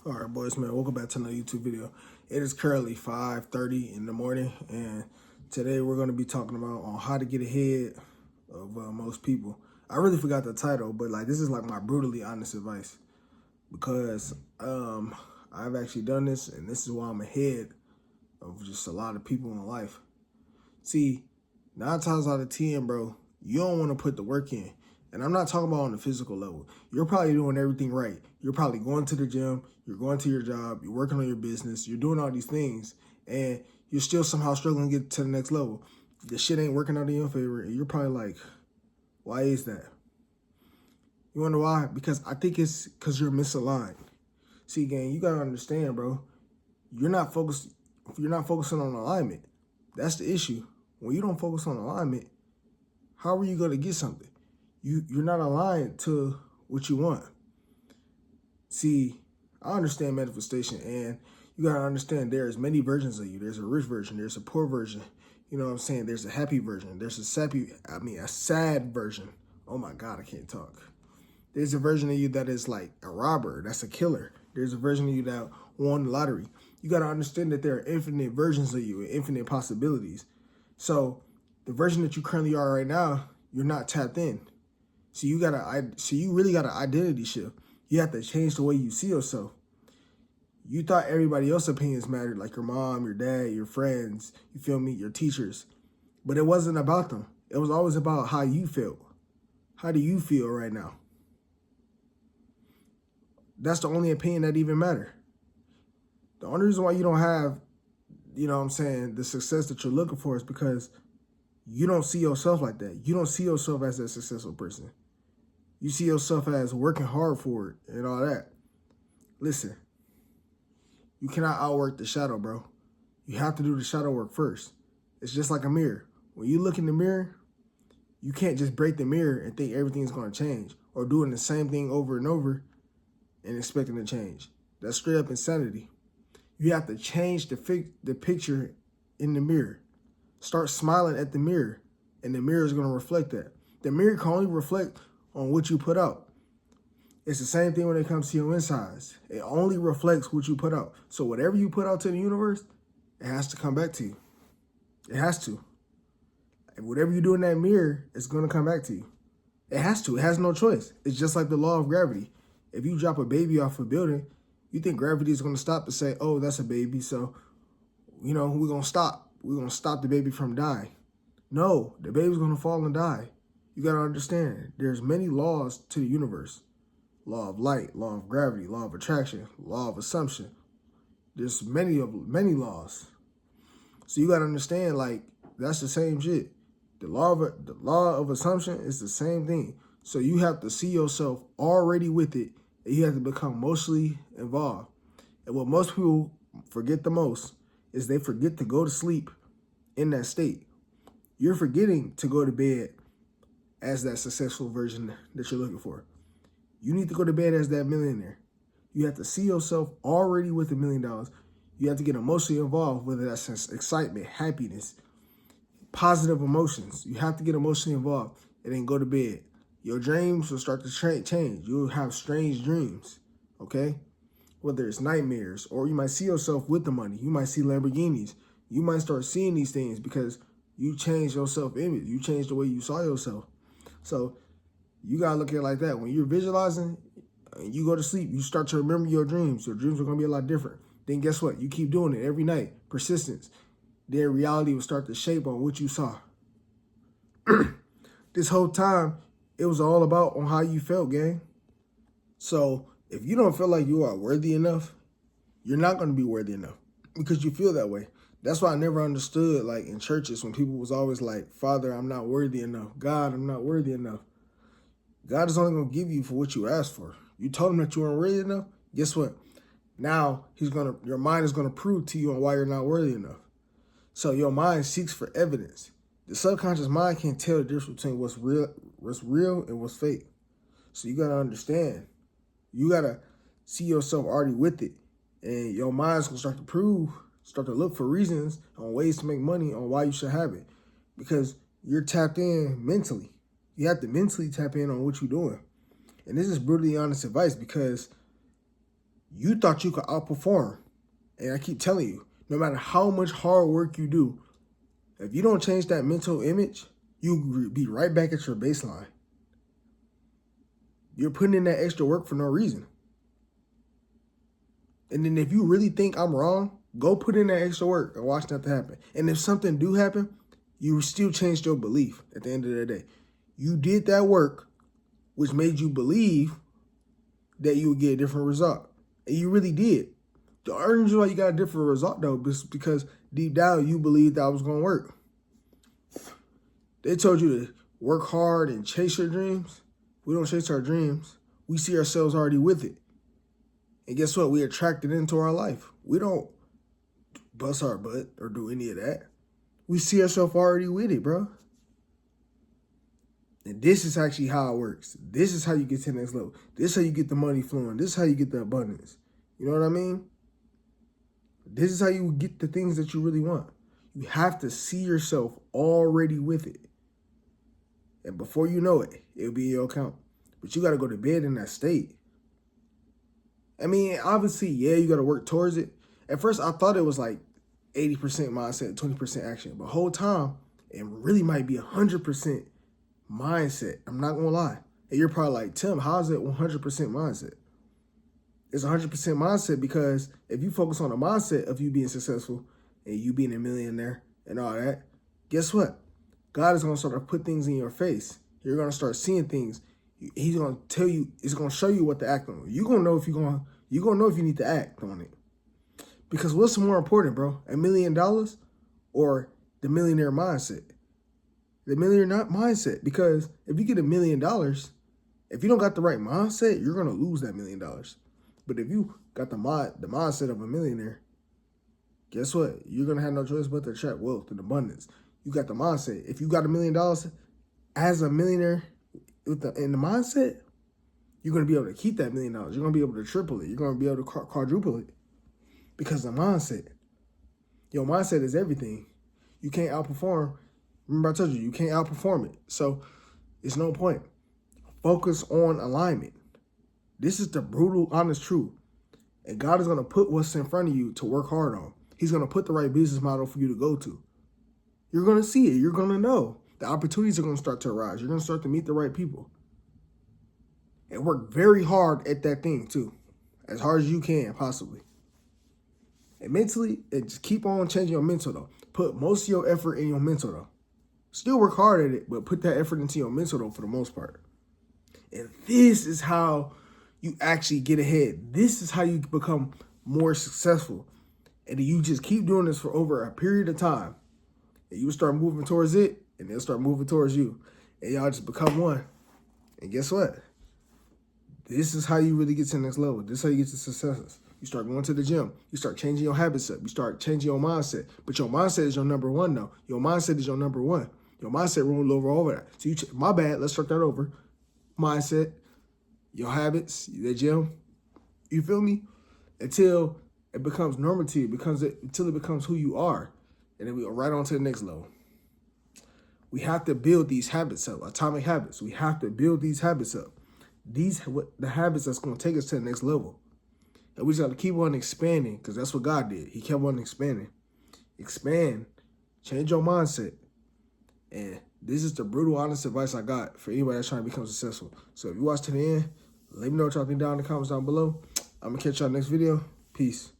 All right, boys, man, welcome back to another YouTube video. It is currently 5:30 in the morning, and today we're going to be talking about on how to get ahead of most people. I really forgot the title, but like this is like my brutally honest advice because I've actually done this, and this is why I'm ahead of just a lot of people in life. See, 9 times out of 10, bro, you don't want to put the work in. And I'm not talking about on the physical level. You're probably doing everything right. You're probably going to the gym, you're going to your job, you're working on your business, you're doing all these things, and you're still somehow struggling to get to the next level. The shit ain't working out in your favor, and you're probably like, why is that? You wonder why? Because I think it's because you're misaligned. See, gang, you gotta understand, bro. You're not focused. You're not focusing on alignment. That's the issue. When you don't focus on alignment, how are you gonna get something? You're not aligned to what you want. See, I understand manifestation, and you gotta understand there's many versions of you. There's a rich version, there's a poor version. You know what I'm saying? There's a happy version, there's a sad version. Oh my God, I can't talk. There's a version of you that is like a robber, that's a killer. There's a version of you that won the lottery. You gotta understand that there are infinite versions of you and infinite possibilities. So the version that you currently are right now, you're not tapped in. So you really got an identity shift. You have to change the way you see yourself. You thought everybody else's opinions mattered, like your mom, your dad, your friends, you feel me, your teachers. But it wasn't about them. It was always about how you felt. How do you feel right now? That's the only opinion that even matter. The only reason why you don't have, you know what I'm saying, the success that you're looking for is because you don't see yourself like that. You don't see yourself as a successful person. You see yourself as working hard for it and all that. Listen, you cannot outwork the shadow, bro. You have to do the shadow work first. It's just like a mirror. When you look in the mirror, you can't just break the mirror and think everything's going to change or doing the same thing over and over and expecting to change. That's straight up insanity. You have to change the picture in the mirror. Start smiling at the mirror, and the mirror is going to reflect that. The mirror can only reflect on what you put out. It's the same thing when it comes to your insides. It only reflects what you put out. So whatever you put out to the universe, it has to come back to you. It has to. And whatever you do in that mirror, it's going to come back to you. It has to. It has no choice. It's just like the law of gravity. If you drop a baby off a building, you think gravity is going to stop and say, oh, that's a baby, so, you know, we're going to stop. We're going to stop the baby from dying. No, the baby's going to fall and die. You got to understand, there's many laws to the universe. Law of light, law of gravity, law of attraction, law of assumption. There's many laws. So you got to understand, like, that's the same shit. The law of assumption is the same thing. So you have to see yourself already with it, and you have to become emotionally involved. And what most people forget the most is they forget to go to sleep in that state. You're forgetting to go to bed as that successful version that you're looking for. You need to go to bed as that millionaire. You have to see yourself already with $1 million. You have to get emotionally involved, whether that's excitement, happiness, positive emotions. You have to get emotionally involved and then go to bed. Your dreams will start to change. You'll have strange dreams, okay? Whether it's nightmares, or you might see yourself with the money. You might see Lamborghinis. You might start seeing these things because you changed your self-image. You changed the way you saw yourself. So you got to look at it like that. When you're visualizing and you go to sleep, you start to remember your dreams. Your dreams are going to be a lot different. Then guess what? You keep doing it every night. Persistence. Then reality will start to shape on what you saw. This whole time, it was all about on how you felt, gang. So if you don't feel like you are worthy enough, you're not going to be worthy enough because you feel that way. That's why I never understood, like, in churches when people was always like, Father, I'm not worthy enough. God, I'm not worthy enough. God is only going to give you for what you asked for. You told him that you weren't worthy enough. Guess what? Now your mind is going to prove to you on why you're not worthy enough. So your mind seeks for evidence. The subconscious mind can't tell the difference between what's real and what's fake. So you got to understand. You got to see yourself already with it. And your mind's going to start to look for reasons on ways to make money on why you should have it. Because you're tapped in mentally. You have to mentally tap in on what you're doing. And this is brutally honest advice because You thought you could outperform. And I keep telling you, no matter how much hard work you do, if you don't change that mental image, you'll be right back at your baseline. You're putting in that extra work for no reason. And then if you really think I'm wrong, go put in that extra work and watch nothing happen. And if something do happen, you still changed your belief at the end of the day. You did that work, which made you believe that you would get a different result. And you really did. The only reason why you got a different result, though, is because deep down you believed that was going to work. They told you to work hard and chase your dreams. We don't chase our dreams. We see ourselves already with it. And guess what? We attract it into our life. We don't bust our butt or do any of that. We see ourselves already with it, bro. And this is actually how it works. This is how you get to the next level. This is how you get the money flowing. This is how you get the abundance. You know what I mean? This is how you get the things that you really want. You have to see yourself already with it. And before you know it, it'll be in your account. But you got to go to bed in that state. I mean, obviously, yeah, you got to work towards it. At first, I thought it was like 80% mindset, 20% action. But whole time, it really might be 100% mindset. I'm not going to lie. And you're probably like, Tim, how is it 100% mindset? It's 100% mindset because if you focus on the mindset of you being successful and you being a millionaire and all that, guess what? God is going to start to put things in your face. You're going to start seeing things. He's going to tell you, he's going to show you what to act on. You're going to know if you need to act on it. Because what's more important, bro? $1 million or the millionaire mindset? The millionaire mindset. Because if you get $1 million, if you don't got the right mindset, you're going to lose that $1 million. But if you got the mindset of a millionaire, guess what? You're going to have no choice but to attract wealth and abundance. You got the mindset. If you got $1 million as a millionaire in the mindset, you're going to be able to keep that $1 million. You're going to be able to triple it. You're going to be able to quadruple it because of the mindset. Your mindset is everything. You can't outperform. Remember I told you, you can't outperform it. So it's no point. Focus on alignment. This is the brutal, honest truth. And God is going to put what's in front of you to work hard on. He's going to put the right business model for you to go to. You're going to see it. You're going to know. The opportunities are going to start to arise. You're going to start to meet the right people. And work very hard at that thing, too. As hard as you can, possibly. And mentally, just keep on changing your mental, though. Put most of your effort in your mental, though. Still work hard at it, but put that effort into your mental, though, for the most part. And this is how you actually get ahead. This is how you become more successful. And you just keep doing this for over a period of time. And you start moving towards it, and they'll start moving towards you. And y'all just become one. And guess what? This is how you really get to the next level. This is how you get to successes. You start going to the gym. You start changing your habits up. You start changing your mindset. But your mindset is your number one, though. Your mindset is your number one. Your mindset rule over that. So my bad. Let's start that over. Mindset, your habits, the gym. You feel me? Until it becomes normal to you. Until it becomes who you are. And then we go right on to the next level. We have to build these habits up. Atomic habits. We have to build these habits up. The habits that's going to take us to the next level. And we just got to keep on expanding because that's what God did. He kept on expanding. Expand. Change your mindset. And this is the brutal, honest advice I got for anybody that's trying to become successful. So if you watch to the end, let me know what y'all think down in the comments down below. I'm going to catch y'all next video. Peace.